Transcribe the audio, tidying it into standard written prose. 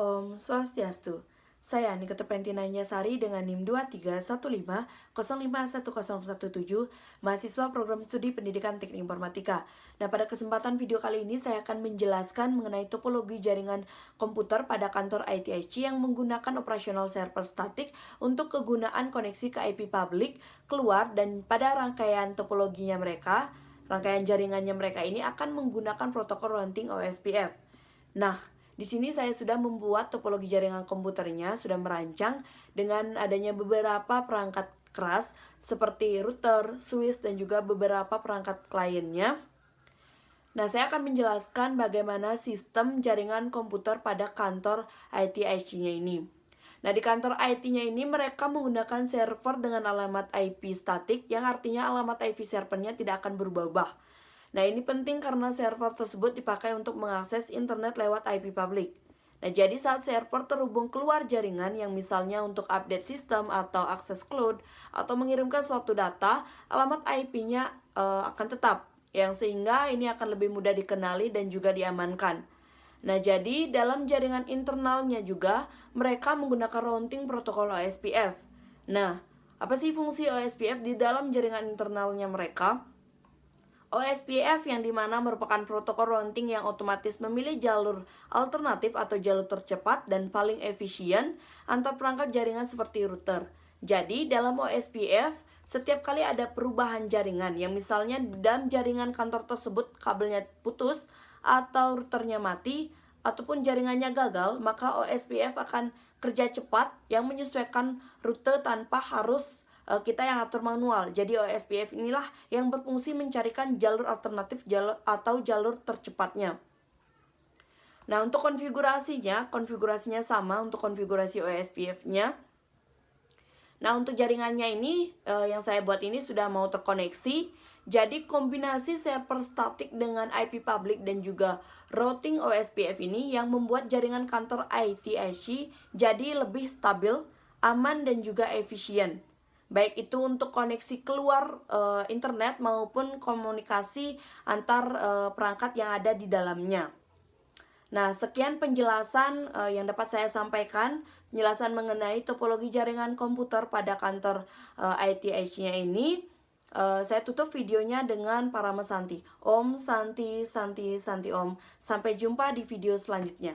Om Swastiastu. Saya Nikita Pentinanya Sari dengan NIM 2315051017, mahasiswa program studi pendidikan teknik informatika. Nah, pada kesempatan video kali ini saya akan menjelaskan mengenai topologi jaringan komputer pada kantor ITIC yang menggunakan operasional server statik untuk kegunaan koneksi ke IP publik, keluar, dan pada rangkaian topologinya mereka, rangkaian jaringannya mereka ini akan menggunakan protokol routing OSPF. Nah, di sini saya sudah membuat topologi jaringan komputernya, sudah merancang dengan adanya beberapa perangkat keras seperti router, switch, dan juga beberapa perangkat kliennya. Nah, saya akan menjelaskan bagaimana sistem jaringan komputer pada kantor ITIC-nya ini. Nah, di kantor IT-nya ini mereka menggunakan server dengan alamat IP statik, yang artinya alamat IP servernya tidak akan berubah-ubah. Nah, ini penting karena server tersebut dipakai untuk mengakses internet lewat IP publik. Nah, jadi saat server terhubung keluar jaringan yang misalnya untuk update sistem atau akses cloud atau mengirimkan suatu data, alamat IP-nya akan tetap, yang sehingga ini akan lebih mudah dikenali dan juga diamankan. Nah, jadi dalam jaringan internalnya juga mereka menggunakan routing protokol OSPF. Nah, apa sih fungsi OSPF di dalam jaringan internalnya mereka? OSPF yang dimana merupakan protokol routing yang otomatis memilih jalur alternatif atau jalur tercepat dan paling efisien antar perangkat jaringan seperti router. Jadi dalam OSPF, setiap kali ada perubahan jaringan yang misalnya dalam jaringan kantor tersebut kabelnya putus atau routernya mati ataupun jaringannya gagal, maka OSPF akan kerja cepat yang menyesuaikan rute tanpa harus kita yang atur manual. Jadi OSPF inilah yang berfungsi mencarikan jalur alternatif atau jalur tercepatnya. Nah, untuk konfigurasinya sama untuk konfigurasi OSPF-nya. Nah, untuk jaringannya ini yang saya buat ini sudah mau terkoneksi. Jadi kombinasi server statik dengan IP public dan juga routing OSPF ini yang membuat jaringan kantor ITIC jadi lebih stabil, aman, dan juga efisien. Baik itu untuk koneksi keluar internet maupun komunikasi antar perangkat yang ada di dalamnya. Nah, sekian penjelasan yang dapat saya sampaikan, penjelasan mengenai topologi jaringan komputer pada kantor ITIC-nya ini. Saya tutup videonya dengan Parama Santi. Om Santi Santi Santi Om. Sampai jumpa di video selanjutnya.